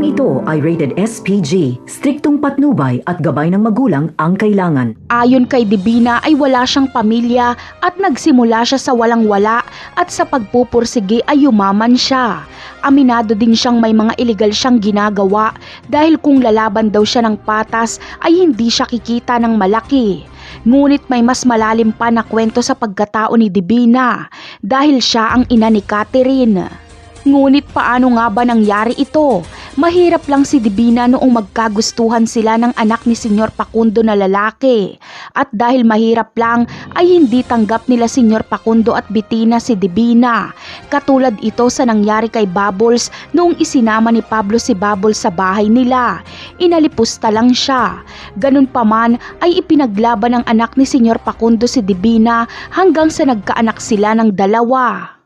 Programang ito ay rated SPG, striktong patnubay at gabay ng magulang ang kailangan. Ayon kay Divina ay wala siyang pamilya at nagsimula siya sa walang-wala at sa pagpupursige ay yumaman siya. Aminado din siyang may mga illegal siyang ginagawa dahil kung lalaban daw siya ng patas ay hindi siya kikita ng malaki. Ngunit may mas malalim pa na kwento sa pagkatao ni Divina dahil siya ang ina ni Catherine. Ngunit paano nga ba nangyari ito? Mahirap lang si Divina noong magkagustuhan sila ng anak ni Senyor Facundo na lalaki. At dahil mahirap lang ay hindi tanggap nila Senyor Facundo at Bettina si Divina. Katulad ito sa nangyari kay Bubbles noong isinama ni Pablo si Bubbles sa bahay nila. Inalipusta lang siya. Ganun pa man ay ipinaglaban ng anak ni Senyor Facundo si Divina hanggang sa nagkaanak sila ng dalawa.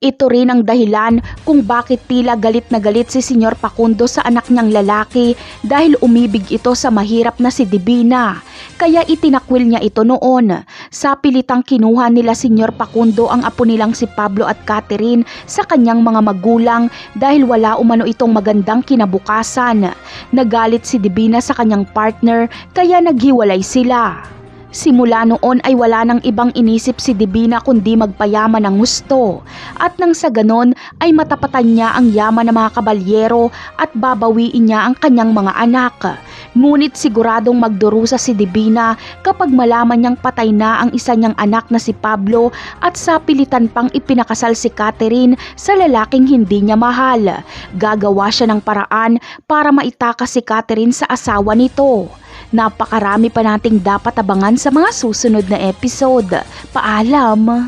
Ito rin ang dahilan kung bakit tila galit na galit si Senyor Facundo sa anak niyang lalaki dahil umibig ito sa mahirap na si Divina. Kaya itinakwil niya ito noon. Sa pilitang kinuha nila Senyor Facundo ang apo nilang si Pablo at Catherine sa kanyang mga magulang dahil wala umano itong magandang kinabukasan. Nagalit si Divina sa kanyang partner kaya naghiwalay sila. Simula noon ay wala nang ibang inisip si Divina kundi magpayaman ng gusto. At nang sa ganon ay matapatan niya ang yaman ng mga kabalyero at babawiin niya ang kanyang mga anak. Ngunit siguradong magdurusa si Divina kapag malaman niyang patay na ang isa niyang anak na si Pablo at sa pilitan pang ipinakasal si Catherine sa lalaking hindi niya mahal. Gagawa siya ng paraan para maitakas si Catherine sa asawa nito. Napakarami pa nating dapat abangan sa mga susunod na episode. Paalam!